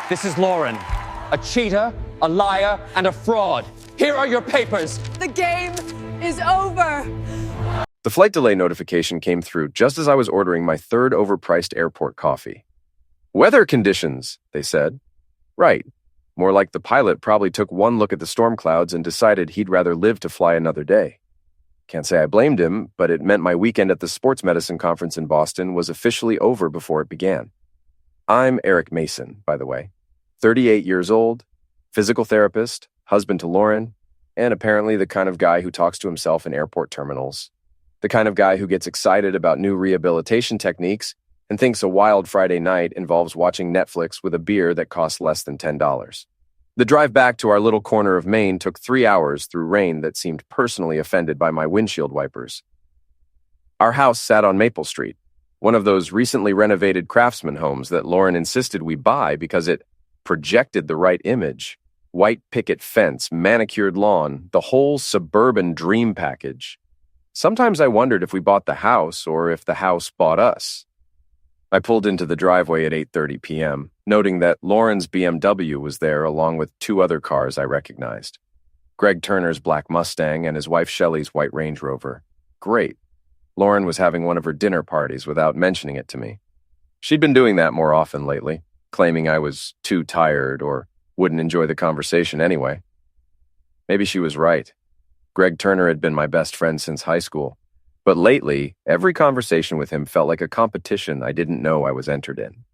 This is Lauren, a cheater, a liar, and a fraud. Here are your papers. The game is over. The flight delay notification came through just as I was ordering my third overpriced airport coffee. Weather conditions, they said. Right. More like the pilot probably took one look at the storm clouds and decided he'd rather live to fly another day. Can't say I blamed him, but it meant my weekend at the sports medicine conference in Boston was officially over before it began. I'm Eric Mason, by the way. 38 years old, physical therapist, husband to Lauren, and apparently the kind of guy who talks to himself in airport terminals. The kind of guy who gets excited about new rehabilitation techniques and thinks a wild Friday night involves watching Netflix with a beer that costs less than $10. The drive back to our little corner of Maine took 3 hours through rain that seemed personally offended by my windshield wipers. Our house sat on Maple Street, one of those recently renovated craftsman homes that Lauren insisted we buy because it projected the right image. White picket fence, manicured lawn, the whole suburban dream package. Sometimes I wondered if we bought the house or if the house bought us. I pulled into the driveway at 8:30 p.m., noting that Lauren's BMW was there along with 2 other cars I recognized. Greg Turner's black Mustang and his wife Shelley's white Range Rover. Great. Lauren was having one of her dinner parties without mentioning it to me. She'd been doing that more often lately, claiming I was too tired or wouldn't enjoy the conversation anyway. Maybe she was right. Greg Turner had been my best friend since high school, but lately, every conversation with him felt like a competition I didn't know I was entered in.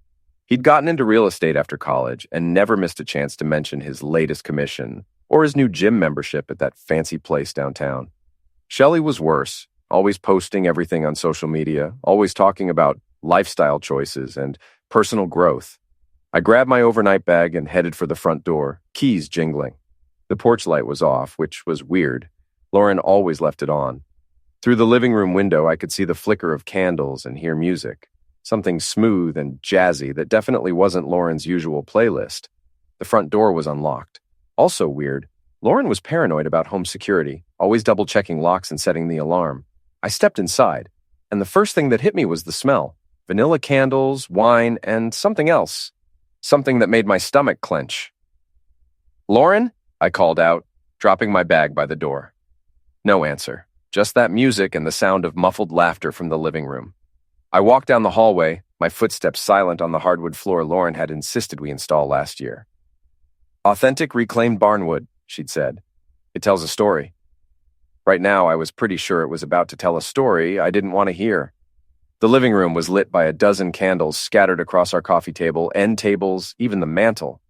He'd gotten into real estate after college and never missed a chance to mention his latest commission or his new gym membership at that fancy place downtown. Shelley was worse, always posting everything on social media, always talking about lifestyle choices and personal growth. I grabbed my overnight bag and headed for the front door, keys jingling. The porch light was off, which was weird. Lauren always left it on. Through the living room window, I could see the flicker of candles and hear music, something smooth and jazzy that definitely wasn't Lauren's usual playlist. The front door was unlocked. Also weird, Lauren was paranoid about home security, always double-checking locks and setting the alarm. I stepped inside, and the first thing that hit me was the smell. Vanilla candles, wine, and something else. Something that made my stomach clench. "Lauren?" I called out, dropping my bag by the door. No answer. Just that music and the sound of muffled laughter from the living room. I walked down the hallway, my footsteps silent on the hardwood floor Lauren had insisted we install last year. "Authentic reclaimed barnwood," she'd said. "It tells a story." Right now, I was pretty sure it was about to tell a story I didn't want to hear. The living room was lit by a dozen candles scattered across our coffee table, end tables, even the mantel.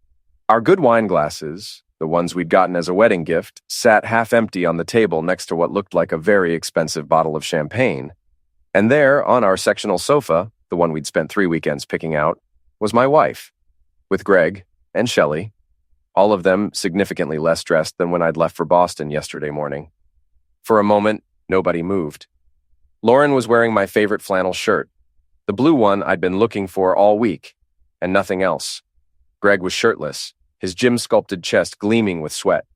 Our good wine glasses, the ones we'd gotten as a wedding gift, sat half empty on the table next to what looked like a very expensive bottle of champagne. And there, on our sectional sofa, the one we'd spent 3 weekends picking out, was my wife, with Greg and Shelley, all of them significantly less dressed than when I'd left for Boston yesterday morning. For a moment, nobody moved. Lauren was wearing my favorite flannel shirt, the blue one I'd been looking for all week, and nothing else. Greg was shirtless, his gym-sculpted chest gleaming with sweat.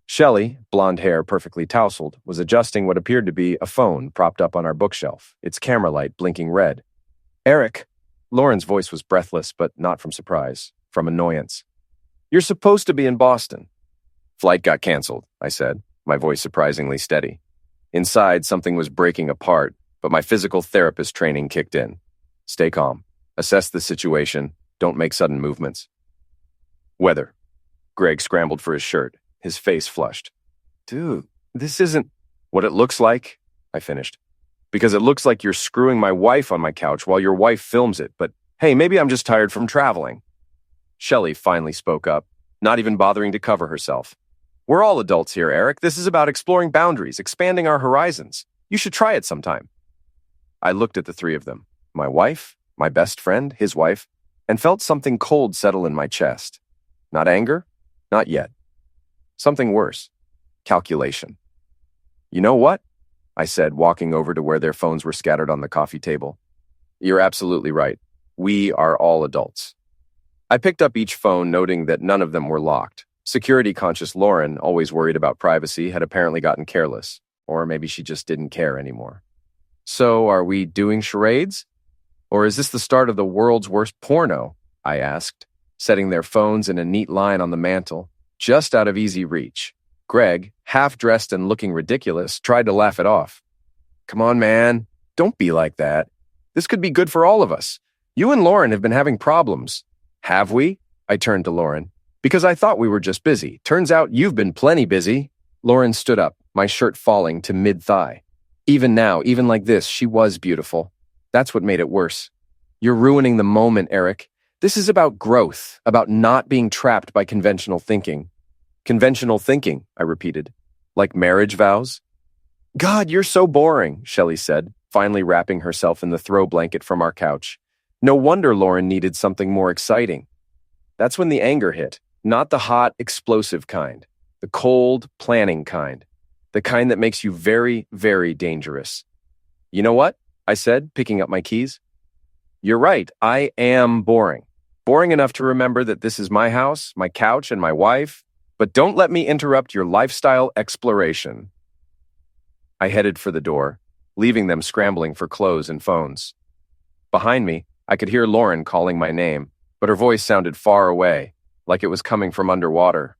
Shelley, blonde hair perfectly tousled, was adjusting what appeared to be a phone propped up on our bookshelf, its camera light blinking red. "Eric," Lauren's voice was breathless, but not from surprise, from annoyance. "You're supposed to be in Boston." "Flight got canceled," I said, my voice surprisingly steady. Inside, something was breaking apart, but my physical therapist training kicked in. Stay calm. Assess the situation. Don't make sudden movements. "Weather." Greg scrambled for his shirt, his face flushed. "Dude, this isn't what it looks like," I finished. "Because it looks like you're screwing my wife on my couch while your wife films it, but hey, maybe I'm just tired from traveling." Shelley finally spoke up, not even bothering to cover herself. "We're all adults here, Eric. This is about exploring boundaries, expanding our horizons. You should try it sometime." I looked at the 3 of them, my wife, my best friend, his wife, and felt something cold settle in my chest. Not anger, not yet. Something worse. Calculation. "You know what?" I said, walking over to where their phones were scattered on the coffee table. "You're absolutely right. We are all adults." I picked up each phone, noting that none of them were locked. Security-conscious Lauren, always worried about privacy, had apparently gotten careless. Or maybe she just didn't care anymore. "So, are we doing charades? Or is this the start of the world's worst porno?" I asked, setting their phones in a neat line on the mantel, just out of easy reach. Greg, half-dressed and looking ridiculous, tried to laugh it off. Come on, man. Don't be like that. This could be good for all of us. You and Lauren have been having problems. Have we? I turned to Lauren. Because I thought we were just busy. Turns out you've been plenty busy. Lauren stood up, my shirt falling to mid-thigh. Even now, even like this, she was beautiful. That's what made it worse. You're ruining the moment, Eric. This is about growth, about not being trapped by conventional thinking. Conventional thinking, I repeated. Like marriage vows? God, you're so boring, Shelley said, finally wrapping herself in the throw blanket from our couch. No wonder Lauren needed something more exciting. That's when the anger hit, not the hot, explosive kind, the cold, planning kind, the kind that makes you very, very dangerous. You know what? I said, picking up my keys. You're right, I am boring. Boring enough to remember that this is my house, my couch, and my wife, but don't let me interrupt your lifestyle exploration. I headed for the door, leaving them scrambling for clothes and phones. Behind me, I could hear Lauren calling my name, but her voice sounded far away, like it was coming from underwater.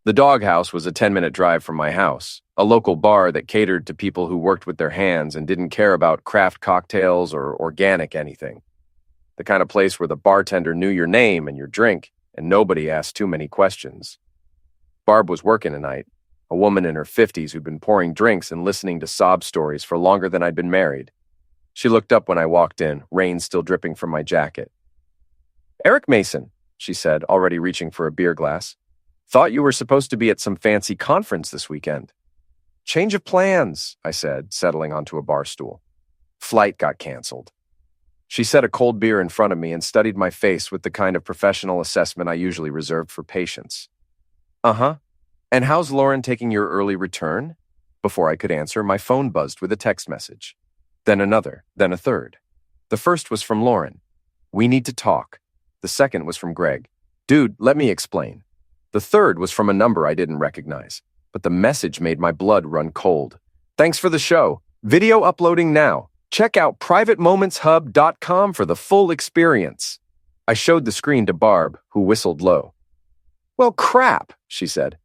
The doghouse was a 10-minute drive from my house, a local bar that catered to people who worked with their hands and didn't care about craft cocktails or organic anything. The kind of place where the bartender knew your name and your drink, and nobody asked too many questions. Barb was working tonight, a woman in her 50s who'd been pouring drinks and listening to sob stories for longer than I'd been married. She looked up when I walked in, rain still dripping from my jacket. Eric Mason, she said, already reaching for a beer glass. Thought you were supposed to be at some fancy conference this weekend. Change of plans, I said, settling onto a bar stool. Flight got canceled. She set a cold beer in front of me and studied my face with the kind of professional assessment I usually reserved for patients. Uh-huh. And how's Lauren taking your early return? Before I could answer, my phone buzzed with a text message. Then another, then a third. The first was from Lauren. We need to talk. The second was from Greg. Dude, let me explain. The third was from a number I didn't recognize, but the message made my blood run cold. Thanks for the show. Video uploading now. Check out privatemomentshub.com for the full experience. I showed the screen to Barb, who whistled low. Well, crap, she said.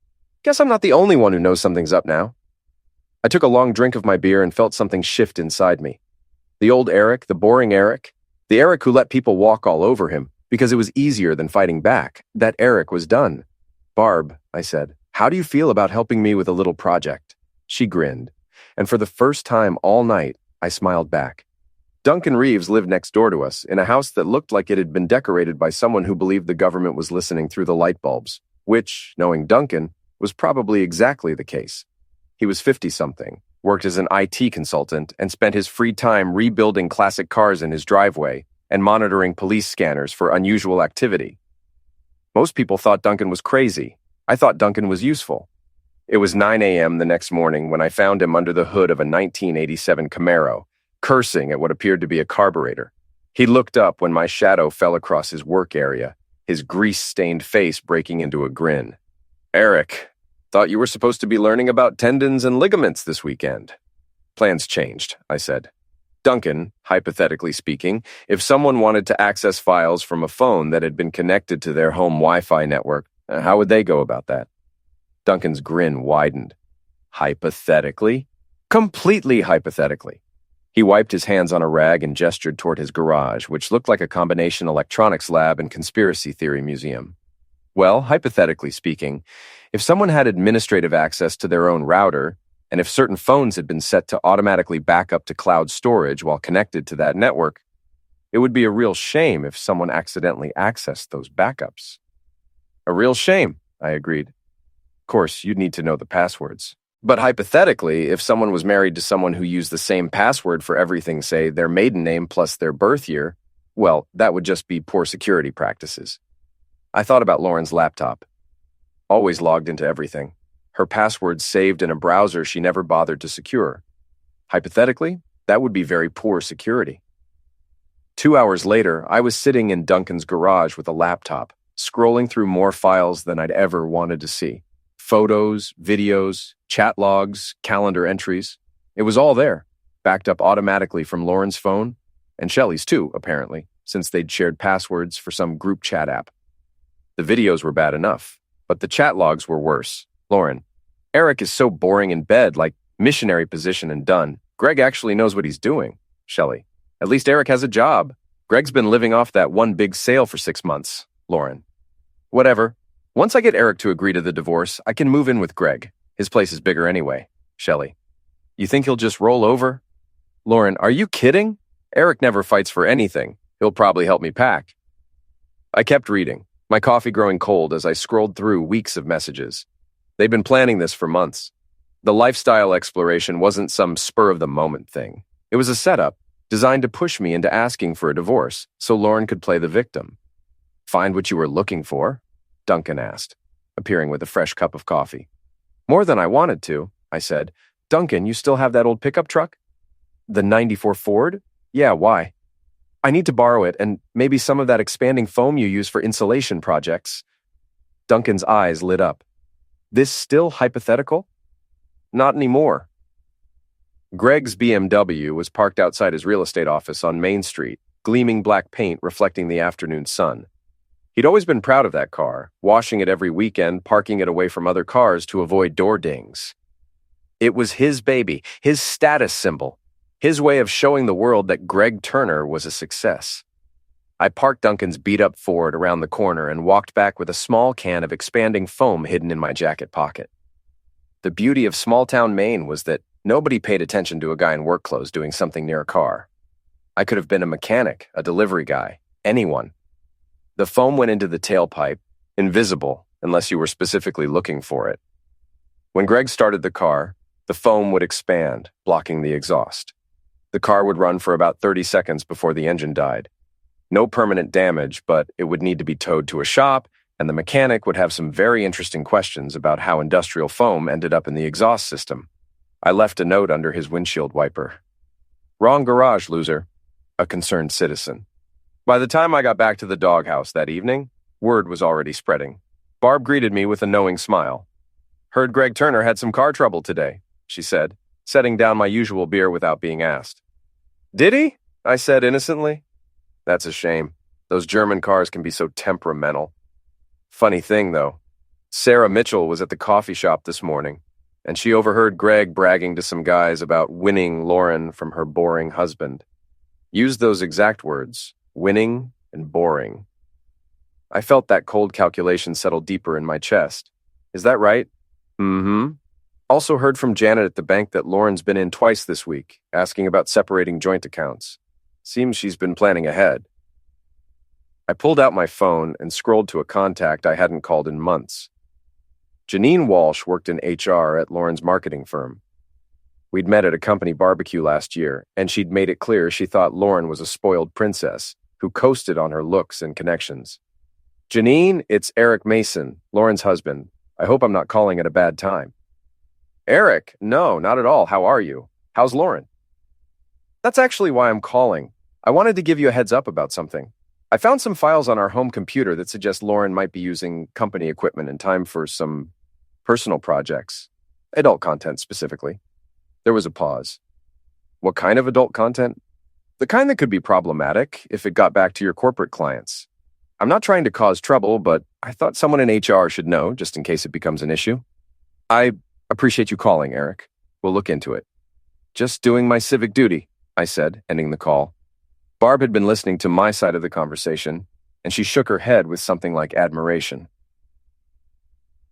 Guess I'm not the only one who knows something's up now. I took a long drink of my beer and felt something shift inside me. The old Eric, the boring Eric, the Eric who let people walk all over him because it was easier than fighting back, that Eric was done. Barb, I said, how do you feel about helping me with a little project? She grinned, and for the first time all night, I smiled back. Duncan Reeves lived next door to us, in a house that looked like it had been decorated by someone who believed the government was listening through the light bulbs, which, knowing Duncan, was probably exactly the case. He was 50-something, worked as an IT consultant, and spent his free time rebuilding classic cars in his driveway and monitoring police scanners for unusual activity. Most people thought Duncan was crazy. I thought Duncan was useful. It was 9 a.m. the next morning when I found him under the hood of a 1987 Camaro, cursing at what appeared to be a carburetor. He looked up when my shadow fell across his work area, his grease-stained face breaking into a grin. Eric, thought you were supposed to be learning about tendons and ligaments this weekend. Plans changed, I said. Duncan, hypothetically speaking, if someone wanted to access files from a phone that had been connected to their home Wi-Fi network, how would they go about that? Duncan's grin widened. Hypothetically? Completely hypothetically. He wiped his hands on a rag and gestured toward his garage, which looked like a combination electronics lab and conspiracy theory museum. Well, hypothetically speaking, if someone had administrative access to their own router, and if certain phones had been set to automatically back up to cloud storage while connected to that network, it would be a real shame if someone accidentally accessed those backups. A real shame, I agreed. Of course, you'd need to know the passwords. But hypothetically, if someone was married to someone who used the same password for everything, say, their maiden name plus their birth year, well, that would just be poor security practices. I thought about Lauren's laptop. Always logged into everything. Her passwords saved in a browser she never bothered to secure. Hypothetically, that would be very poor security. 2 hours later, I was sitting in Duncan's garage with a laptop, scrolling through more files than I'd ever wanted to see. Photos, videos, chat logs, calendar entries. It was all there, backed up automatically from Lauren's phone, and Shelley's too, apparently, since they'd shared passwords for some group chat app. The videos were bad enough, but the chat logs were worse. Lauren, Eric is so boring in bed, like missionary position and done. Greg actually knows what he's doing. Shelley, at least Eric has a job. Greg's been living off that one big sale for 6 months. Lauren, whatever. Once I get Eric to agree to the divorce, I can move in with Greg. His place is bigger anyway. Shelley, you think he'll just roll over? Lauren, are you kidding? Eric never fights for anything. He'll probably help me pack. I kept reading, my coffee growing cold as I scrolled through weeks of messages. They'd been planning this for months. The lifestyle exploration wasn't some spur-of-the-moment thing. It was a setup designed to push me into asking for a divorce so Lauren could play the victim. Find what you were looking for? Duncan asked, appearing with a fresh cup of coffee. More than I wanted to, I said. Duncan, you still have that old pickup truck? The '94 Ford? Yeah, why? I need to borrow it and maybe some of that expanding foam you use for insulation projects. Duncan's eyes lit up. This still hypothetical? Not anymore. Greg's BMW was parked outside his real estate office on Main Street, gleaming black paint reflecting the afternoon sun. He'd always been proud of that car, washing it every weekend, parking it away from other cars to avoid door dings. It was his baby, his status symbol, his way of showing the world that Greg Turner was a success. I parked Duncan's beat-up Ford around the corner and walked back with a small can of expanding foam hidden in my jacket pocket. The beauty of small-town Maine was that nobody paid attention to a guy in work clothes doing something near a car. I could have been a mechanic, a delivery guy, anyone. The foam went into the tailpipe, invisible unless you were specifically looking for it. When Greg started the car, the foam would expand, blocking the exhaust. The car would run for about 30 seconds before the engine died. No permanent damage, but it would need to be towed to a shop, and the mechanic would have some very interesting questions about how industrial foam ended up in the exhaust system. I left a note under his windshield wiper. Wrong garage, loser. A concerned citizen. By the time I got back to the doghouse that evening, word was already spreading. Barb greeted me with a knowing smile. Heard Greg Turner had some car trouble today, she said, setting down my usual beer without being asked. Did he? I said innocently. That's a shame. Those German cars can be so temperamental. Funny thing, though. Sarah Mitchell was at the coffee shop this morning, and she overheard Greg bragging to some guys about winning Lauren from her boring husband. Used those exact words, winning and boring. I felt that cold calculation settle deeper in my chest. Is that right? Mm-hmm. Also heard from Janet at the bank that Lauren's been in twice this week, asking about separating joint accounts. Seems she's been planning ahead. I pulled out my phone and scrolled to a contact I hadn't called in months. Janine Walsh worked in HR at Lauren's marketing firm. We'd met at a company barbecue last year, and she'd made it clear she thought Lauren was a spoiled princess who coasted on her looks and connections. Janine, it's Eric Mason, Lauren's husband. I hope I'm not calling at a bad time. Eric, no, not at all. How are you? How's Lauren? That's actually why I'm calling. I wanted to give you a heads up about something. I found some files on our home computer that suggest Lauren might be using company equipment in time for some personal projects. Adult content, specifically. There was a pause. What kind of adult content? The kind that could be problematic if it got back to your corporate clients. I'm not trying to cause trouble, but I thought someone in HR should know, just in case it becomes an issue. I appreciate you calling, Eric. We'll look into it. Just doing my civic duty, I said, ending the call. Barb had been listening to my side of the conversation, and she shook her head with something like admiration.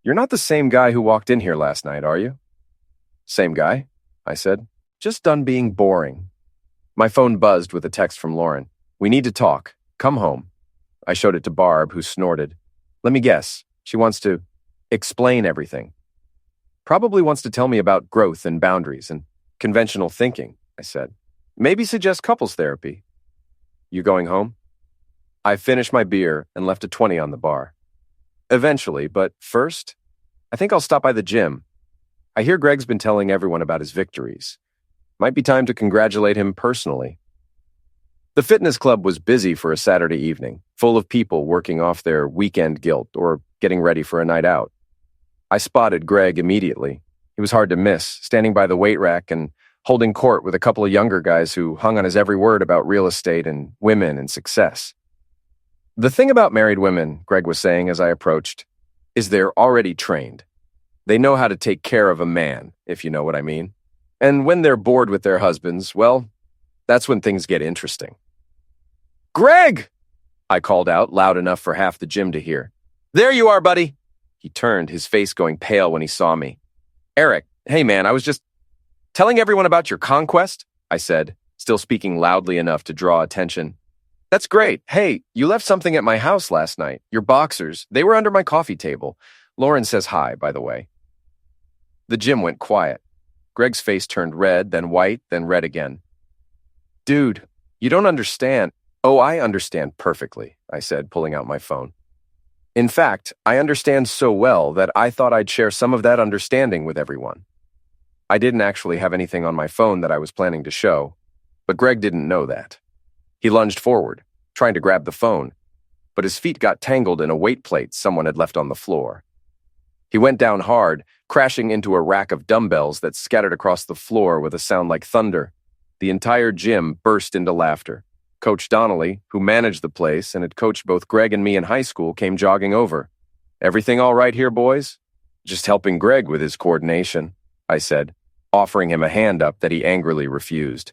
You're not the same guy who walked in here last night, are you? Same guy, I said. Just done being boring. My phone buzzed with a text from Lauren. We need to talk. Come home. I showed it to Barb, who snorted. Let me guess. She wants to explain everything. Probably wants to tell me about growth and boundaries and conventional thinking, I said. Maybe suggest couples therapy. You going home? I finished my beer and left a 20 on the bar. Eventually, but first, I think I'll stop by the gym. I hear Greg's been telling everyone about his victories. Might be time to congratulate him personally. The fitness club was busy for a Saturday evening, full of people working off their weekend guilt or getting ready for a night out. I spotted Greg immediately. He was hard to miss, standing by the weight rack and holding court with a couple of younger guys who hung on his every word about real estate and women and success. The thing about married women, Greg was saying as I approached, is they're already trained. They know how to take care of a man, if you know what I mean. And when they're bored with their husbands, well, that's when things get interesting. Greg! I called out, loud enough for half the gym to hear. There you are, buddy! He turned, his face going pale when he saw me. Eric, hey man, I was just telling everyone about your conquest, I said, still speaking loudly enough to draw attention. That's great. Hey, you left something at my house last night. Your boxers. They were under my coffee table. Lauren says hi, by the way. The gym went quiet. Greg's face turned red, then white, then red again. Dude, you don't understand. Oh, I understand perfectly, I said, pulling out my phone. In fact, I understand so well that I thought I'd share some of that understanding with everyone. I didn't actually have anything on my phone that I was planning to show, but Greg didn't know that. He lunged forward, trying to grab the phone, but his feet got tangled in a weight plate someone had left on the floor. He went down hard, crashing into a rack of dumbbells that scattered across the floor with a sound like thunder. The entire gym burst into laughter. Coach Donnelly, who managed the place and had coached both Greg and me in high school, came jogging over. Everything all right here, boys? Just helping Greg with his coordination, I said, offering him a hand up that he angrily refused.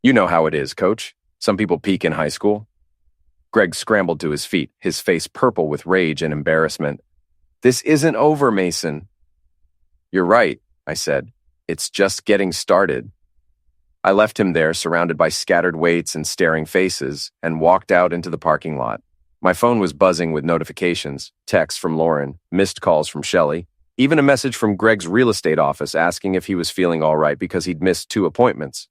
You know how it is, Coach. Some people peak in high school. Greg scrambled to his feet, his face purple with rage and embarrassment. This isn't over, Mason. You're right, I said. It's just getting started. I left him there, surrounded by scattered weights and staring faces, and walked out into the parking lot. My phone was buzzing with notifications, texts from Lauren, missed calls from Shelley, even a message from Greg's real estate office asking if he was feeling all right because he'd missed 2 appointments.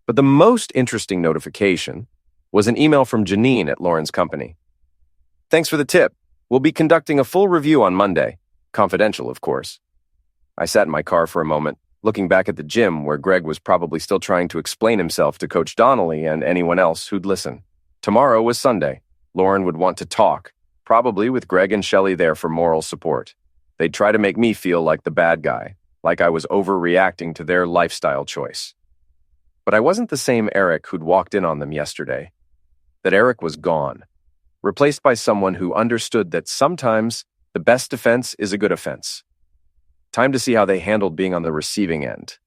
But the most interesting notification was an email from Janine at Lauren's company. Thanks for the tip. We'll be conducting a full review on Monday. Confidential, of course. I sat in my car for a moment, looking back at the gym where Greg was probably still trying to explain himself to Coach Donnelly and anyone else who'd listen. Tomorrow was Sunday. Lauren would want to talk, probably with Greg and Shelley there for moral support. They'd try to make me feel like the bad guy, like I was overreacting to their lifestyle choice. But I wasn't the same Eric who'd walked in on them yesterday. That Eric was gone, replaced by someone who understood that sometimes the best defense is a good offense. Time to see how they handled being on the receiving end.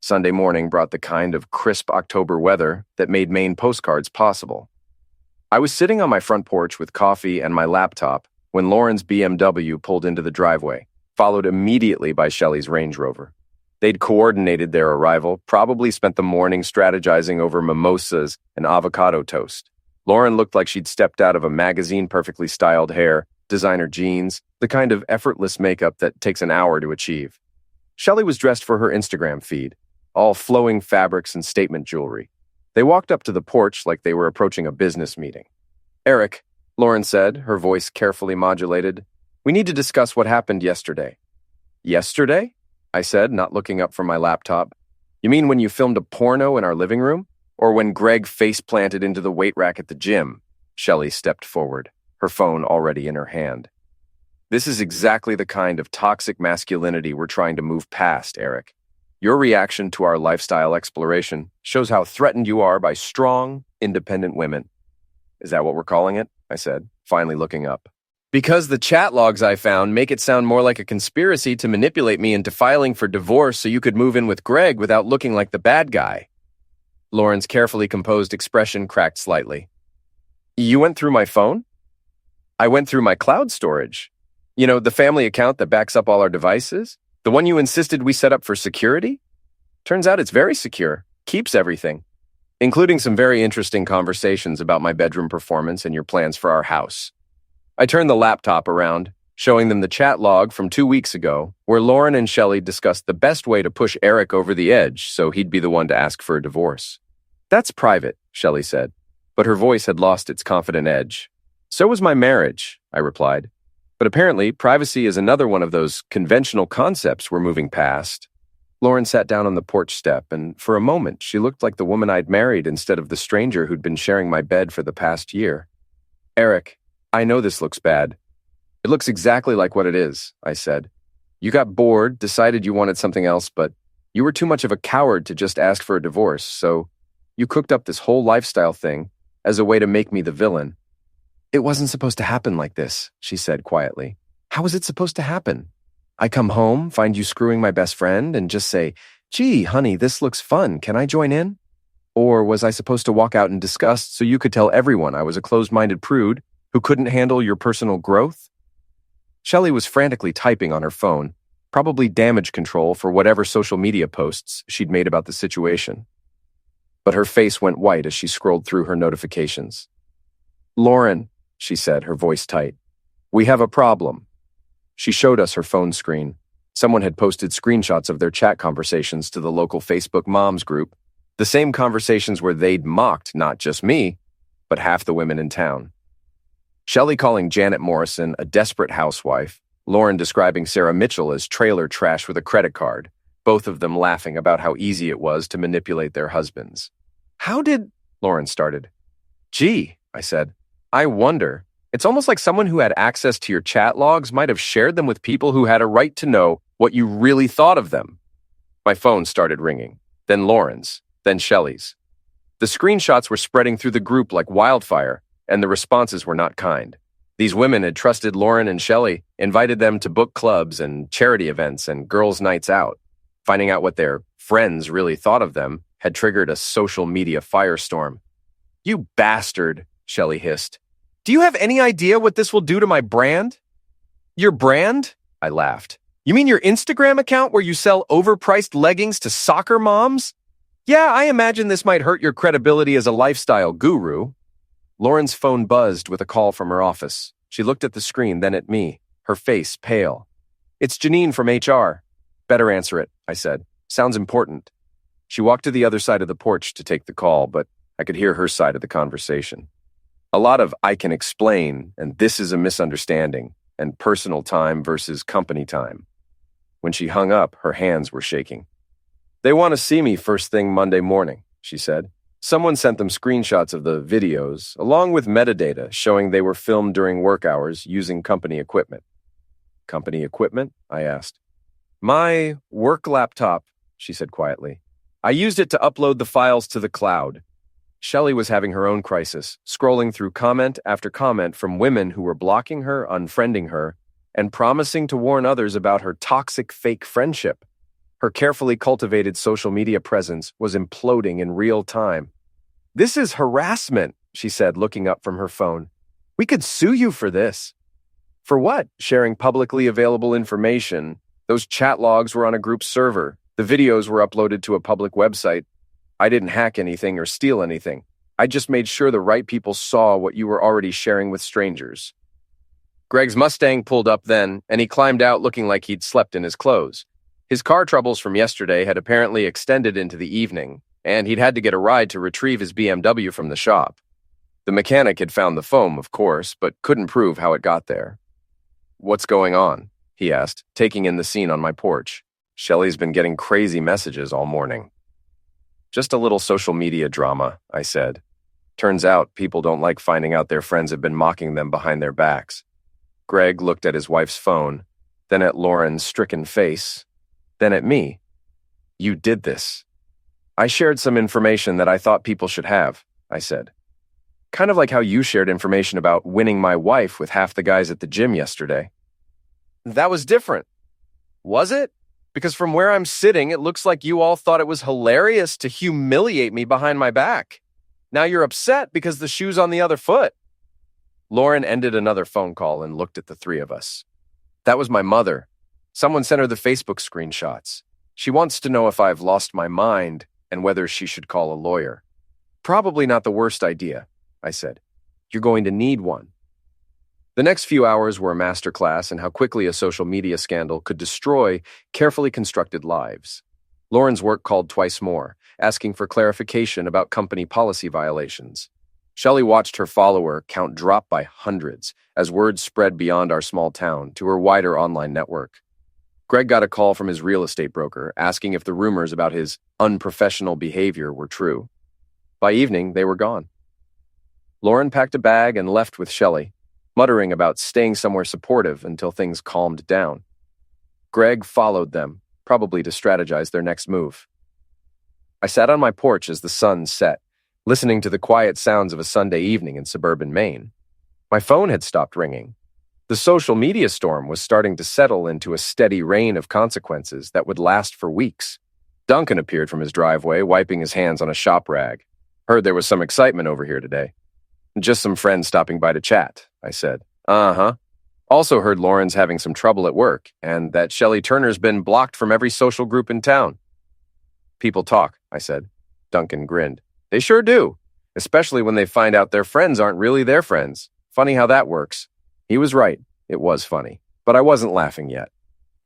Sunday morning brought the kind of crisp October weather that made Maine postcards possible. I was sitting on my front porch with coffee and my laptop when Lauren's BMW pulled into the driveway, followed immediately by Shelley's Range Rover. They'd coordinated their arrival, probably spent the morning strategizing over mimosas and avocado toast. Lauren looked like she'd stepped out of a magazine, perfectly styled hair, designer jeans, the kind of effortless makeup that takes an hour to achieve. Shelley was dressed for her Instagram feed, all flowing fabrics and statement jewelry. They walked up to the porch like they were approaching a business meeting. Eric, Lauren said, her voice carefully modulated, we need to discuss what happened yesterday. Yesterday? I said, not looking up from my laptop. You mean when you filmed a porno in our living room? Or when Greg face-planted into the weight rack at the gym? Shelley stepped forward, her phone already in her hand. This is exactly the kind of toxic masculinity we're trying to move past, Eric. Your reaction to our lifestyle exploration shows how threatened you are by strong, independent women. Is that what we're calling it? I said, finally looking up. Because the chat logs I found make it sound more like a conspiracy to manipulate me into filing for divorce so you could move in with Greg without looking like the bad guy. Lauren's carefully composed expression cracked slightly. You went through my phone? I went through my cloud storage. You know, the family account that backs up all our devices? The one you insisted we set up for security? Turns out it's very secure, keeps everything, including some very interesting conversations about my bedroom performance and your plans for our house. I turned the laptop around, showing them the chat log from 2 weeks ago, where Lauren and Shelley discussed the best way to push Eric over the edge so he'd be the one to ask for a divorce. That's private, Shelley said, but her voice had lost its confident edge. So was my marriage, I replied. But apparently, privacy is another one of those conventional concepts we're moving past. Lauren sat down on the porch step, and for a moment, she looked like the woman I'd married instead of the stranger who'd been sharing my bed for the past year. Eric, I know this looks bad. It looks exactly like what it is, I said. You got bored, decided you wanted something else, but you were too much of a coward to just ask for a divorce, so you cooked up this whole lifestyle thing as a way to make me the villain. It wasn't supposed to happen like this, she said quietly. How was it supposed to happen? I come home, find you screwing my best friend, and just say, "Gee, honey, this looks fun. Can I join in?" Or was I supposed to walk out in disgust so you could tell everyone I was a closed-minded prude who couldn't handle your personal growth? Shelley was frantically typing on her phone, probably damage control for whatever social media posts she'd made about the situation. But her face went white as she scrolled through her notifications. "Lauren," she said, her voice tight, "we have a problem." She showed us her phone screen. Someone had posted screenshots of their chat conversations to the local Facebook moms group, the same conversations where they'd mocked not just me, but half the women in town. Shelley calling Janet Morrison a desperate housewife, Lauren describing Sarah Mitchell as trailer trash with a credit card, both of them laughing about how easy it was to manipulate their husbands. "How did—" Lauren started. "Gee," I said, "I wonder. It's almost like someone who had access to your chat logs might have shared them with people who had a right to know what you really thought of them." My phone started ringing, then Lauren's, then Shelley's. The screenshots were spreading through the group like wildfire, and the responses were not kind. These women had trusted Lauren and Shelley, invited them to book clubs and charity events and girls' nights out. Finding out what their friends really thought of them had triggered a social media firestorm. "You bastard," Shelley hissed. "Do you have any idea what this will do to my brand?" "Your brand?" I laughed. "You mean your Instagram account where you sell overpriced leggings to soccer moms? Yeah, I imagine this might hurt your credibility as a lifestyle guru." Lauren's phone buzzed with a call from her office. She looked at the screen, then at me, her face pale. "It's Janine from HR." "Better answer it," I said. "Sounds important." She walked to the other side of the porch to take the call, but I could hear her side of the conversation. A lot of "I can explain," and "this is a misunderstanding," and personal time versus company time. When she hung up, her hands were shaking. "They want to see me first thing Monday morning," she said. Someone sent them screenshots of the videos, along with metadata showing they were filmed during work hours using company equipment. "Company equipment?" I asked. "My work laptop," she said quietly. "I used it to upload the files to the cloud." Shelley was having her own crisis, scrolling through comment after comment from women who were blocking her, unfriending her, and promising to warn others about her toxic fake friendship. Her carefully cultivated social media presence was imploding in real time. "This is harassment," she said, looking up from her phone. "We could sue you for this." "For what?" "Sharing publicly available information. Those chat logs were on a group server. The videos were uploaded to a public website. I didn't hack anything or steal anything. I just made sure the right people saw what you were already sharing with strangers." Greg's Mustang pulled up then, and he climbed out looking like he'd slept in his clothes. His car troubles from yesterday had apparently extended into the evening, and he'd had to get a ride to retrieve his BMW from the shop. The mechanic had found the foam, of course, but couldn't prove how it got there. "What's going on?" he asked, taking in the scene on my porch. "Shelley's been getting crazy messages all morning." "Just a little social media drama," I said. "Turns out people don't like finding out their friends have been mocking them behind their backs." Greg looked at his wife's phone, then at Lauren's stricken face, then at me. "You did this." "I shared some information that I thought people should have," I said. "Kind of like how you shared information about winning my wife with half the guys at the gym yesterday." "That was different." "Was it? Because from where I'm sitting, it looks like you all thought it was hilarious to humiliate me behind my back. Now you're upset because the shoe's on the other foot." Lauren ended another phone call and looked at the three of us. "That was my mother. Someone sent her the Facebook screenshots. She wants to know if I've lost my mind and whether she should call a lawyer." "Probably not the worst idea," I said. "You're going to need one." The next few hours were a masterclass in how quickly a social media scandal could destroy carefully constructed lives. Lauren's work called twice more, asking for clarification about company policy violations. Shelley watched her follower count drop by hundreds as word spread beyond our small town to her wider online network. Greg got a call from his real estate broker asking if the rumors about his unprofessional behavior were true. By evening, they were gone. Lauren packed a bag and left with Shelley, muttering about staying somewhere supportive until things calmed down. Greg followed them, probably to strategize their next move. I sat on my porch as the sun set, listening to the quiet sounds of a Sunday evening in suburban Maine. My phone had stopped ringing. The social media storm was starting to settle into a steady rain of consequences that would last for weeks. Duncan appeared from his driveway, wiping his hands on a shop rag. Heard there was some excitement over here today. Just some friends stopping by to chat, I said. Uh-huh. Also heard Lauren's having some trouble at work, and that Shelley Turner's been blocked from every social group in town. People talk, I said. Duncan grinned. They sure do, especially when they find out their friends aren't really their friends. Funny how that works. He was right. It was funny. But I wasn't laughing yet.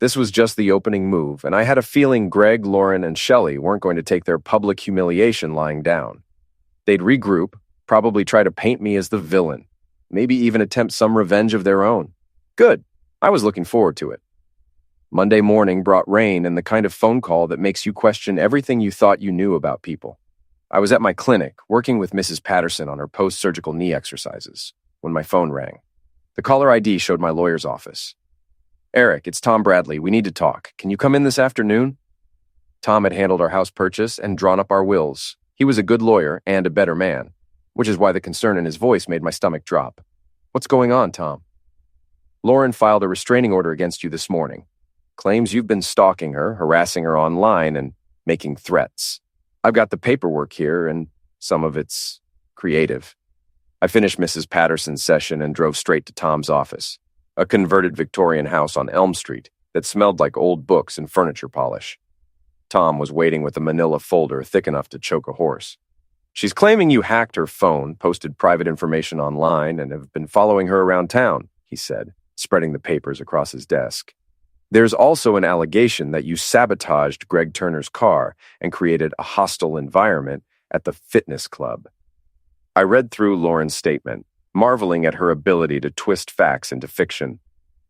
This was just the opening move, and I had a feeling Greg, Lauren, and Shelley weren't going to take their public humiliation lying down. They'd regroup, probably try to paint me as the villain, maybe even attempt some revenge of their own. Good. I was looking forward to it. Monday morning brought rain and the kind of phone call that makes you question everything you thought you knew about people. I was at my clinic, working with Mrs. Patterson on her post-surgical knee exercises, when my phone rang. The caller ID showed my lawyer's office. Eric, it's Tom Bradley. We need to talk. Can you come in this afternoon? Tom had handled our house purchase and drawn up our wills. He was a good lawyer and a better man, which is why the concern in his voice made my stomach drop. What's going on, Tom? Lauren filed a restraining order against you this morning. Claims you've been stalking her, harassing her online, and making threats. I've got the paperwork here, and some of it's creative. I finished Mrs. Patterson's session and drove straight to Tom's office, a converted Victorian house on Elm Street that smelled like old books and furniture polish. Tom was waiting with a manila folder thick enough to choke a horse. She's claiming you hacked her phone, posted private information online, and have been following her around town, he said, spreading the papers across his desk. There's also an allegation that you sabotaged Greg Turner's car and created a hostile environment at the fitness club. I read through Lauren's statement, marveling at her ability to twist facts into fiction.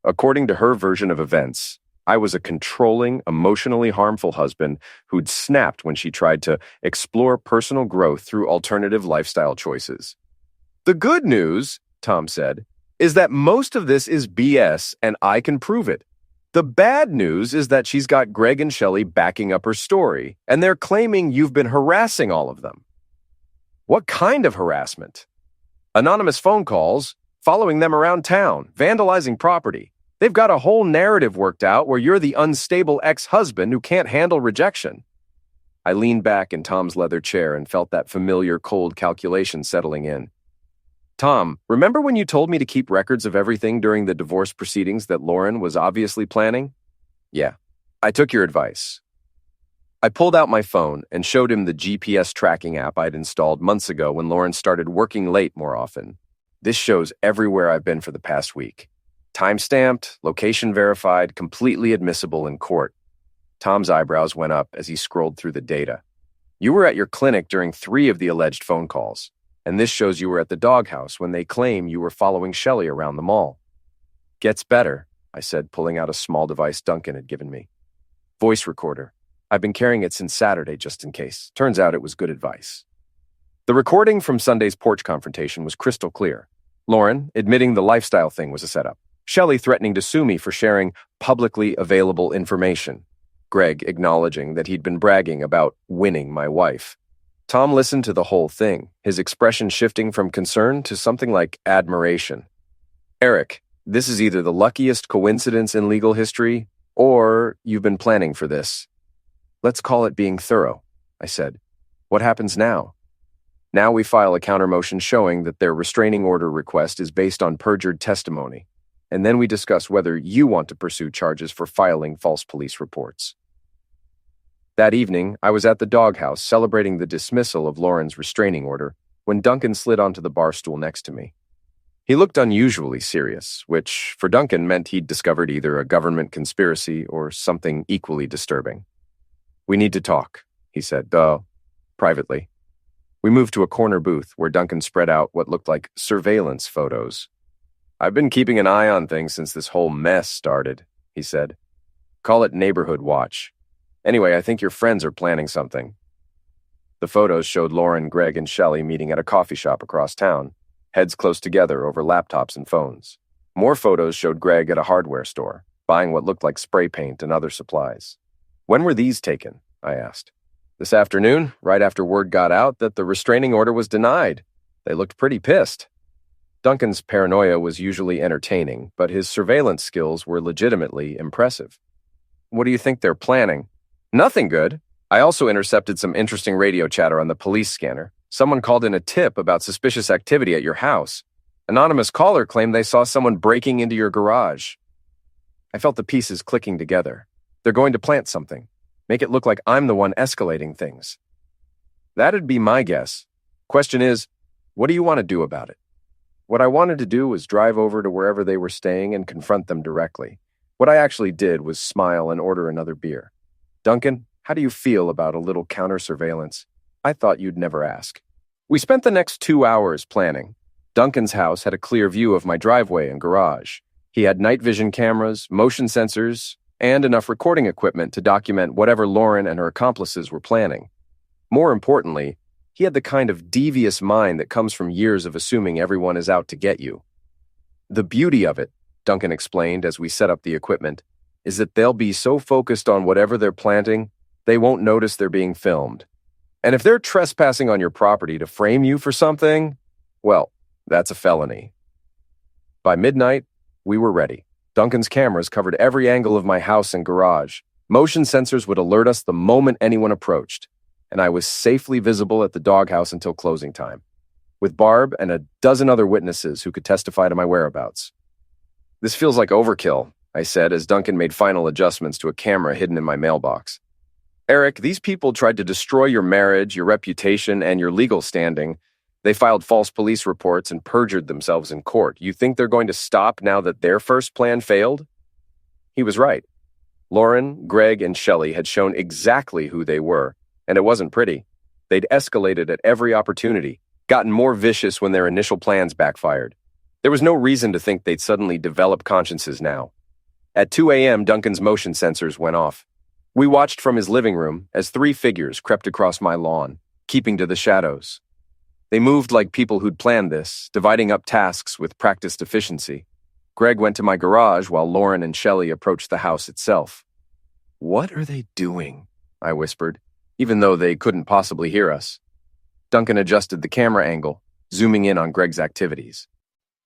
According to her version of events, I was a controlling, emotionally harmful husband who'd snapped when she tried to explore personal growth through alternative lifestyle choices. The good news, Tom said, is that most of this is BS and I can prove it. The bad news is that she's got Greg and Shelley backing up her story, and they're claiming you've been harassing all of them. What kind of harassment? Anonymous phone calls, following them around town, vandalizing property. They've got a whole narrative worked out where you're the unstable ex-husband who can't handle rejection. I leaned back in Tom's leather chair and felt that familiar cold calculation settling in. Tom, remember when you told me to keep records of everything during the divorce proceedings that Lauren was obviously planning? Yeah, I took your advice. I pulled out my phone and showed him the GPS tracking app I'd installed months ago when Lauren started working late more often. This shows everywhere I've been for the past week. Time-stamped, location verified, completely admissible in court. Tom's eyebrows went up as he scrolled through the data. You were at your clinic during 3 of the alleged phone calls. And this shows you were at the doghouse when they claim you were following Shelley around the mall. Gets better, I said, pulling out a small device Duncan had given me. Voice recorder. I've been carrying it since Saturday just in case. Turns out it was good advice. The recording from Sunday's porch confrontation was crystal clear. Lauren admitting the lifestyle thing was a setup. Shelley threatening to sue me for sharing publicly available information. Greg acknowledging that he'd been bragging about winning my wife. Tom listened to the whole thing, his expression shifting from concern to something like admiration. Eric, this is either the luckiest coincidence in legal history, or you've been planning for this. Let's call it being thorough, I said. What happens now? Now we file a countermotion showing that their restraining order request is based on perjured testimony, and then we discuss whether you want to pursue charges for filing false police reports. That evening, I was at the doghouse celebrating the dismissal of Lauren's restraining order when Duncan slid onto the bar stool next to me. He looked unusually serious, which for Duncan meant he'd discovered either a government conspiracy or something equally disturbing. We need to talk, he said, privately. We moved to a corner booth where Duncan spread out what looked like surveillance photos. I've been keeping an eye on things since this whole mess started, he said. Call it neighborhood watch. Anyway, I think your friends are planning something. The photos showed Lauren, Greg, and Shelley meeting at a coffee shop across town, heads close together over laptops and phones. More photos showed Greg at a hardware store, buying what looked like spray paint and other supplies. When were these taken? I asked. This afternoon, right after word got out that the restraining order was denied. They looked pretty pissed. Duncan's paranoia was usually entertaining, but his surveillance skills were legitimately impressive. What do you think they're planning? Nothing good. I also intercepted some interesting radio chatter on the police scanner. Someone called in a tip about suspicious activity at your house. Anonymous caller claimed they saw someone breaking into your garage. I felt the pieces clicking together. They're going to plant something. Make it look like I'm the one escalating things. That'd be my guess. Question is, what do you want to do about it? What I wanted to do was drive over to wherever they were staying and confront them directly. What I actually did was smile and order another beer. Duncan, how do you feel about a little counter-surveillance? I thought you'd never ask. We spent the next 2 hours planning. Duncan's house had a clear view of my driveway and garage. He had night vision cameras, motion sensors, and enough recording equipment to document whatever Lauren and her accomplices were planning. More importantly, he had the kind of devious mind that comes from years of assuming everyone is out to get you. The beauty of it, Duncan explained as we set up the equipment, is that they'll be so focused on whatever they're planting, they won't notice they're being filmed. And if they're trespassing on your property to frame you for something, well, that's a felony. By midnight, we were ready. Duncan's cameras covered every angle of my house and garage. Motion sensors would alert us the moment anyone approached, and I was safely visible at the doghouse until closing time, with Barb and a dozen other witnesses who could testify to my whereabouts. This feels like overkill, I said as Duncan made final adjustments to a camera hidden in my mailbox. Eric, these people tried to destroy your marriage, your reputation, and your legal standing. They filed false police reports and perjured themselves in court. You think they're going to stop now that their first plan failed? He was right. Lauren, Greg, and Shelley had shown exactly who they were, and it wasn't pretty. They'd escalated at every opportunity, gotten more vicious when their initial plans backfired. There was no reason to think they'd suddenly develop consciences now. At 2 a.m., Duncan's motion sensors went off. We watched from his living room as 3 figures crept across my lawn, keeping to the shadows. They moved like people who'd planned this, dividing up tasks with practiced efficiency. Greg went to my garage while Lauren and Shelley approached the house itself. What are they doing? I whispered, even though they couldn't possibly hear us. Duncan adjusted the camera angle, zooming in on Greg's activities.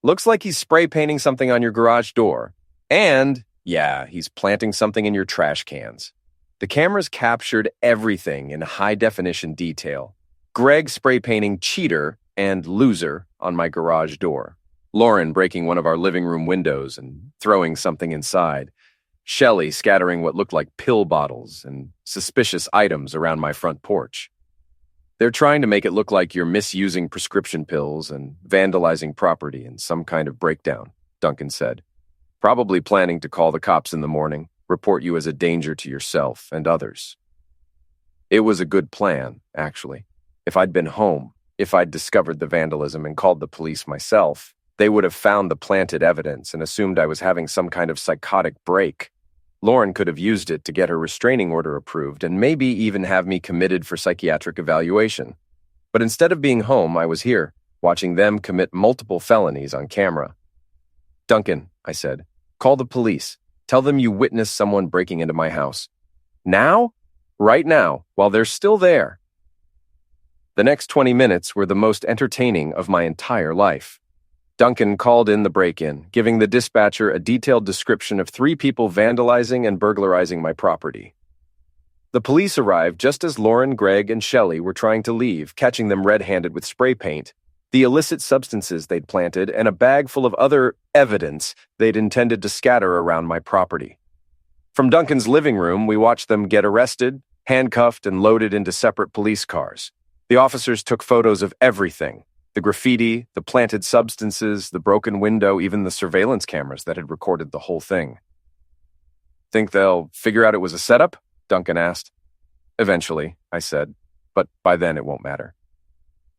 Looks like he's spray painting something on your garage door. And, yeah, he's planting something in your trash cans. The cameras captured everything in high-definition detail. Greg spray painting cheater and loser on my garage door. Lauren breaking one of our living room windows and throwing something inside. Shelley scattering what looked like pill bottles and suspicious items around my front porch. They're trying to make it look like you're misusing prescription pills and vandalizing property in some kind of breakdown, Duncan said. Probably planning to call the cops in the morning, report you as a danger to yourself and others. It was a good plan, actually. If I'd been home, if I'd discovered the vandalism and called the police myself, they would have found the planted evidence and assumed I was having some kind of psychotic break. Lauren could have used it to get her restraining order approved and maybe even have me committed for psychiatric evaluation. But instead of being home, I was here, watching them commit multiple felonies on camera. Duncan, I said, call the police. Tell them you witnessed someone breaking into my house. Now? Right now, while they're still there. The next 20 minutes were the most entertaining of my entire life. Duncan called in the break-in, giving the dispatcher a detailed description of 3 people vandalizing and burglarizing my property. The police arrived just as Lauren, Greg, and Shelley were trying to leave, catching them red-handed with spray paint, the illicit substances they'd planted, and a bag full of other evidence they'd intended to scatter around my property. From Duncan's living room, we watched them get arrested, handcuffed, and loaded into separate police cars. The officers took photos of everything. The graffiti, the planted substances, the broken window, even the surveillance cameras that had recorded the whole thing. Think they'll figure out it was a setup? Duncan asked. Eventually, I said, but by then it won't matter.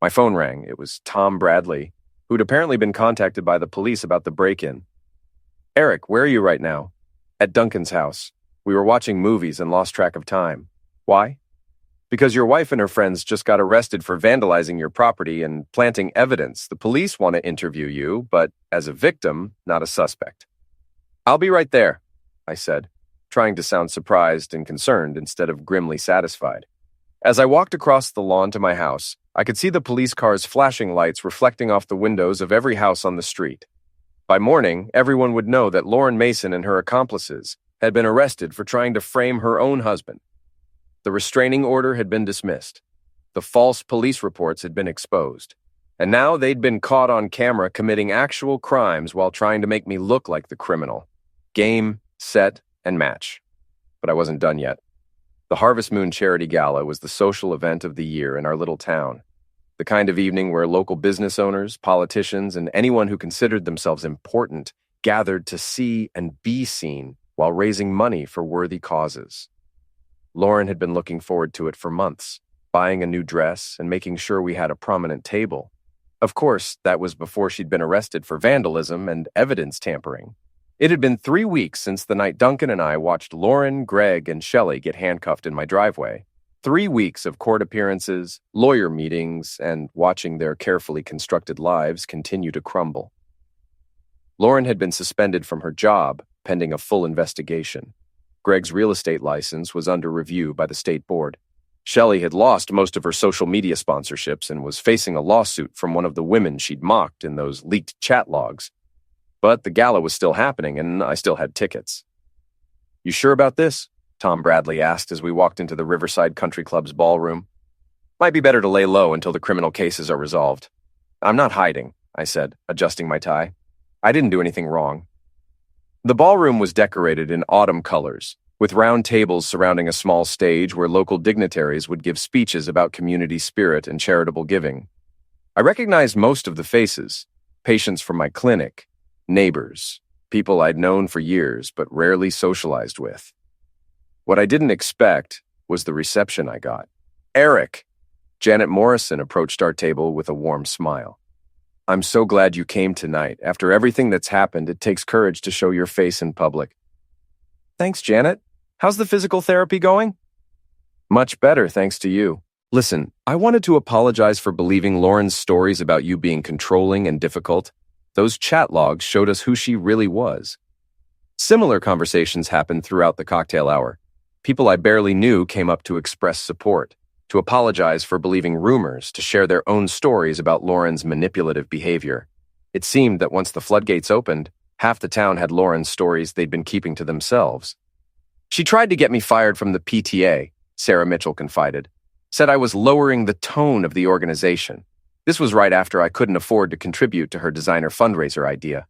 My phone rang. It was Tom Bradley, who'd apparently been contacted by the police about the break-in. Eric, where are you right now? At Duncan's house. We were watching movies and lost track of time. Why? Because your wife and her friends just got arrested for vandalizing your property and planting evidence. The police want to interview you, but as a victim, not a suspect. I'll be right there, I said, trying to sound surprised and concerned instead of grimly satisfied. As I walked across the lawn to my house, I could see the police cars' flashing lights reflecting off the windows of every house on the street. By morning, everyone would know that Lauren Mason and her accomplices had been arrested for trying to frame her own husband. The restraining order had been dismissed. The false police reports had been exposed. And now they'd been caught on camera committing actual crimes while trying to make me look like the criminal. Game, set, and match. But I wasn't done yet. The Harvest Moon Charity Gala was the social event of the year in our little town. The kind of evening where local business owners, politicians, and anyone who considered themselves important gathered to see and be seen while raising money for worthy causes. Lauren had been looking forward to it for months, buying a new dress and making sure we had a prominent table. Of course, that was before she'd been arrested for vandalism and evidence tampering. It had been 3 weeks since the night Duncan and I watched Lauren, Greg, and Shelley get handcuffed in my driveway. 3 weeks of court appearances, lawyer meetings, and watching their carefully constructed lives continue to crumble. Lauren had been suspended from her job, pending a full investigation. Greg's real estate license was under review by the state board. Shelley had lost most of her social media sponsorships and was facing a lawsuit from one of the women she'd mocked in those leaked chat logs. But the gala was still happening, and I still had tickets. "You sure about this?" Tom Bradley asked as we walked into the Riverside Country Club's ballroom. "Might be better to lay low until the criminal cases are resolved." "I'm not hiding," I said, adjusting my tie. "I didn't do anything wrong." The ballroom was decorated in autumn colors, with round tables surrounding a small stage where local dignitaries would give speeches about community spirit and charitable giving. I recognized most of the faces, patients from my clinic, neighbors, people I'd known for years but rarely socialized with. What I didn't expect was the reception I got. "Eric!" Janet Morrison approached our table with a warm smile. "I'm so glad you came tonight. After everything that's happened, it takes courage to show your face in public." "Thanks, Janet. How's the physical therapy going?" "Much better, thanks to you. Listen, I wanted to apologize for believing Lauren's stories about you being controlling and difficult. Those chat logs showed us who she really was." Similar conversations happened throughout the cocktail hour. People I barely knew came up to express support, to apologize for believing rumors, to share their own stories about Lauren's manipulative behavior. It seemed that once the floodgates opened, half the town had Lauren's stories they'd been keeping to themselves. "She tried to get me fired from the PTA," Sarah Mitchell confided. "Said I was lowering the tone of the organization. This was right after I couldn't afford to contribute to her designer fundraiser idea.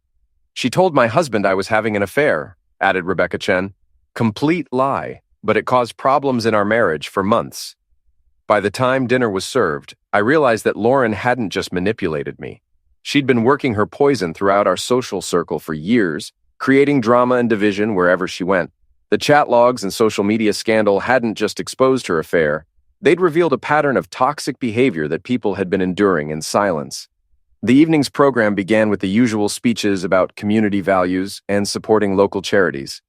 She told my husband I was having an affair," added Rebecca Chen. "Complete lie, but it caused problems in our marriage for months." By the time dinner was served, I realized that Lauren hadn't just manipulated me. She'd been working her poison throughout our social circle for years, creating drama and division wherever she went. The chat logs and social media scandal hadn't just exposed her affair. They'd revealed a pattern of toxic behavior that people had been enduring in silence. The evening's program began with the usual speeches about community values and supporting local charities.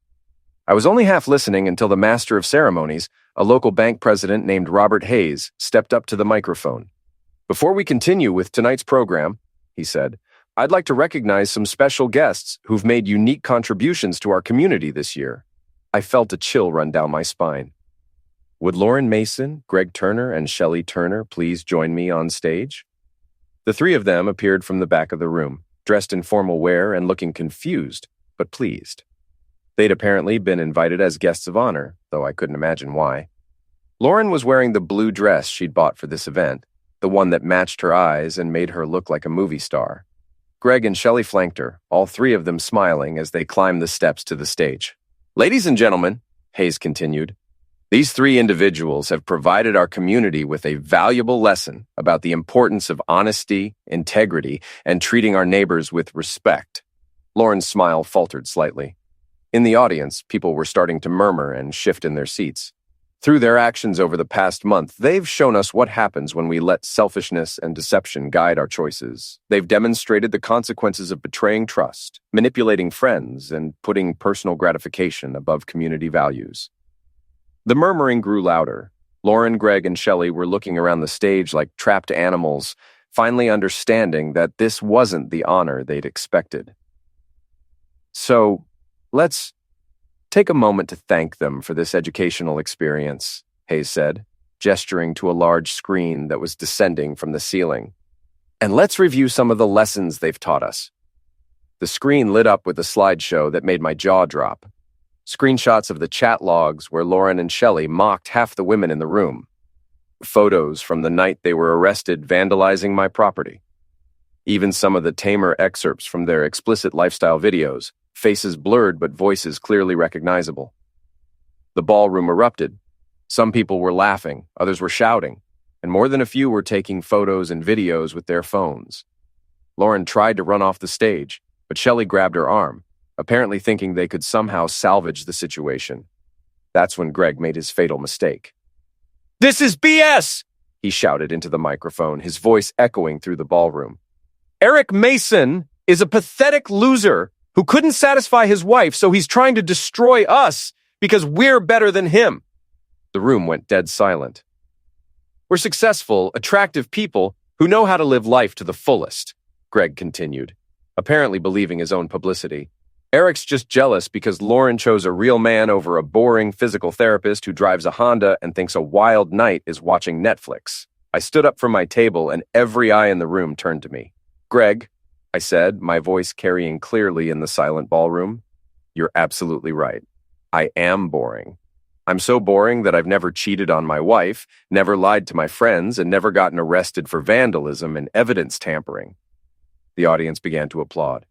I was only half listening until the master of ceremonies, a local bank president named Robert Hayes, stepped up to the microphone. "Before we continue with tonight's program," he said, "I'd like to recognize some special guests who've made unique contributions to our community this year." I felt a chill run down my spine. Would Lauren Mason, Greg Turner, and Shelley Turner please join me on stage? The three of them appeared from the back of the room, dressed in formal wear and looking confused, but pleased. They'd apparently been invited as guests of honor, though I couldn't imagine why. Lauren was wearing the blue dress she'd bought for this event, the one that matched her eyes and made her look like a movie star. Greg and Shelley flanked her, all three of them smiling as they climbed the steps to the stage. "Ladies and gentlemen," Hayes continued, "these three individuals have provided our community with a valuable lesson about the importance of honesty, integrity, and treating our neighbors with respect." Lauren's smile faltered slightly. In the audience, people were starting to murmur and shift in their seats. Through their actions over the past month, they've shown us what happens when we let selfishness and deception guide our choices. They've demonstrated the consequences of betraying trust, manipulating friends, and putting personal gratification above community values. The murmuring grew louder. Lauren, Greg, and Shelley were looking around the stage like trapped animals, finally understanding that this wasn't the honor they'd expected. "So, let's take a moment to thank them for this educational experience," Hayes said. gesturing to a large screen that was descending from the ceiling. And let's review some of the lessons they've taught us. The screen lit up with a slideshow that made my jaw drop. Screenshots of the chat logs where Lauren and Shelley mocked half the women in the room. Photos from the night they were arrested vandalizing my property. Even some of the tamer excerpts from their explicit lifestyle videos, faces blurred but voices clearly recognizable. The ballroom erupted. Some people were laughing, others were shouting, and more than a few were taking photos and videos with their phones. Lauren tried to run off the stage, but Shelley grabbed her arm, apparently thinking they could somehow salvage the situation. That's when Greg made his fatal mistake. "This is BS!" he shouted into the microphone, his voice echoing through the ballroom. "Eric Mason is a pathetic loser who couldn't satisfy his wife, so he's trying to destroy us because we're better than him." The room went dead silent. "We're successful, attractive people who know how to live life to the fullest," Greg continued, apparently believing his own publicity. "Eric's just jealous because Lauren chose a real man over a boring physical therapist who drives a Honda and thinks a wild night is watching Netflix." I stood up from my table and every eye in the room turned to me. "Greg," I said, my voice carrying clearly in the silent ballroom, "you're absolutely right. I am boring. I'm so boring that I've never cheated on my wife, never lied to my friends, and never gotten arrested for vandalism and evidence tampering." The audience began to applaud.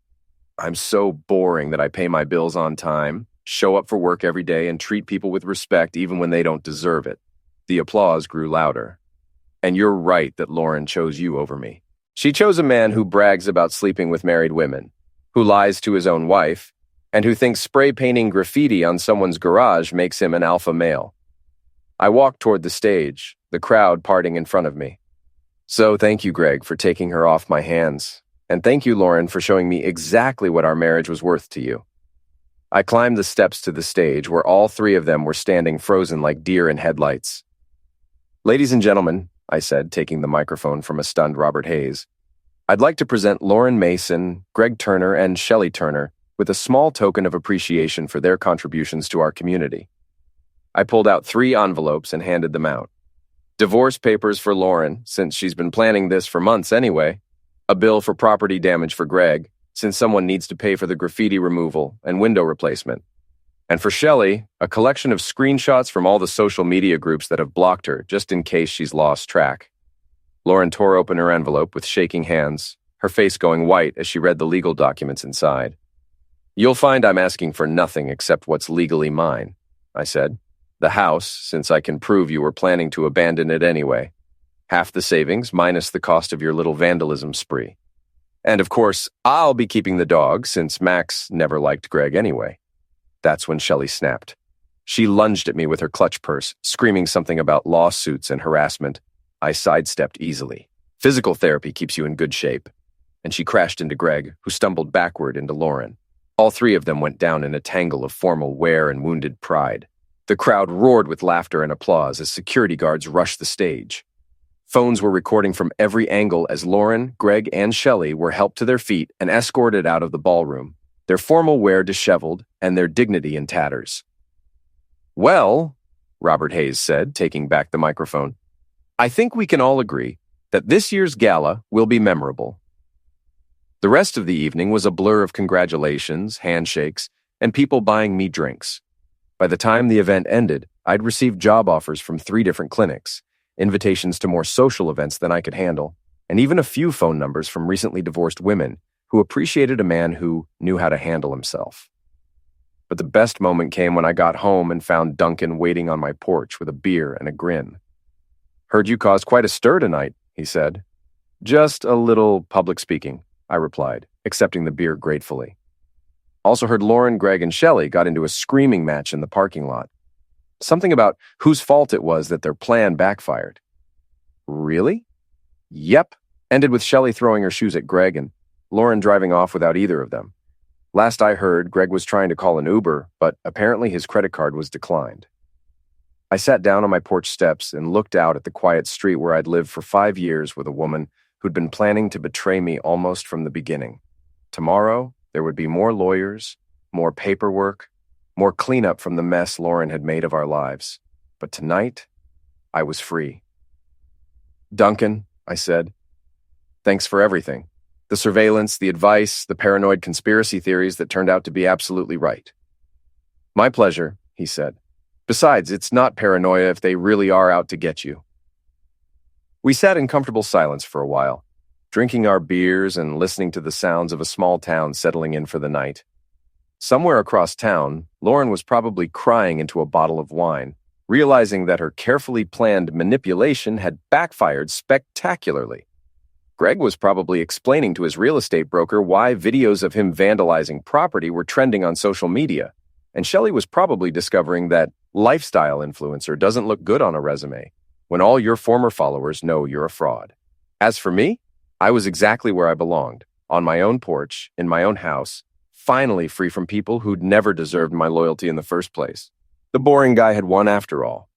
"I'm so boring that I pay my bills on time, show up for work every day, and treat people with respect even when they don't deserve it." The applause grew louder. "And you're right that Lauren chose you over me. She chose a man who brags about sleeping with married women, who lies to his own wife, and who thinks spray painting graffiti on someone's garage makes him an alpha male." I walked toward the stage, the crowd parting in front of me. "So thank you, Greg, for taking her off my hands. And thank you, Lauren, for showing me exactly what our marriage was worth to you." I climbed the steps to the stage where all three of them were standing frozen like deer in headlights. "Ladies and gentlemen," I said, taking the microphone from a stunned Robert Hayes, "I'd like to present Lauren Mason, Greg Turner, and Shelley Turner with a small token of appreciation for their contributions to our community." I pulled out 3 envelopes and handed them out. Divorce papers for Lauren, since she's been planning this for months anyway. A bill for property damage for Greg, since someone needs to pay for the graffiti removal and window replacement. And for Shelley, a collection of screenshots from all the social media groups that have blocked her, just in case she's lost track. Lauren tore open her envelope with shaking hands, her face going white as she read the legal documents inside. "You'll find I'm asking for nothing except what's legally mine," I said. "The house, since I can prove you were planning to abandon it anyway. Half the savings minus the cost of your little vandalism spree. And of course, I'll be keeping the dog since Max never liked Greg anyway." That's when Shelley snapped. She lunged at me with her clutch purse, screaming something about lawsuits and harassment. I sidestepped easily. "Physical therapy keeps you in good shape." And she crashed into Greg, who stumbled backward into Lauren. All 3 of them went down in a tangle of formal wear and wounded pride. The crowd roared with laughter and applause as security guards rushed the stage. Phones were recording from every angle as Lauren, Greg, and Shelley were helped to their feet and escorted out of the ballroom, their formal wear disheveled and their dignity in tatters. "Well," Robert Hayes said, taking back the microphone, "I think we can all agree that this year's gala will be memorable." The rest of the evening was a blur of congratulations, handshakes, and people buying me drinks. By the time the event ended, I'd received job offers from 3 different clinics, invitations to more social events than I could handle, and even a few phone numbers from recently divorced women who appreciated a man who knew how to handle himself. But the best moment came when I got home and found Duncan waiting on my porch with a beer and a grin. "Heard you caused quite a stir tonight," he said. "Just a little public speaking," I replied, accepting the beer gratefully. "Also heard Lauren, Greg, and Shelley got into a screaming match in the parking lot. Something about whose fault it was that their plan backfired." "Really?" "Yep." Ended with Shelley throwing her shoes at Greg and Lauren driving off without either of them. Last I heard, Greg was trying to call an Uber, but apparently his credit card was declined. I sat down on my porch steps and looked out at the quiet street where I'd lived for 5 years with a woman who'd been planning to betray me almost from the beginning. Tomorrow, there would be more lawyers, more paperwork, more cleanup from the mess Lauren had made of our lives. But tonight, I was free. Duncan, I said, thanks for everything. The surveillance, the advice, the paranoid conspiracy theories that turned out to be absolutely right. My pleasure, he said. Besides, it's not paranoia if they really are out to get you. We sat in comfortable silence for a while, drinking our beers and listening to the sounds of a small town settling in for the night. Somewhere across town, Lauren was probably crying into a bottle of wine, realizing that her carefully planned manipulation had backfired spectacularly. Greg was probably explaining to his real estate broker why videos of him vandalizing property were trending on social media, and Shelley was probably discovering that lifestyle influencer doesn't look good on a resume when all your former followers know you're a fraud. As for me, I was exactly where I belonged, on my own porch, in my own house, finally free from people who'd never deserved my loyalty in the first place. The boring guy had won after all,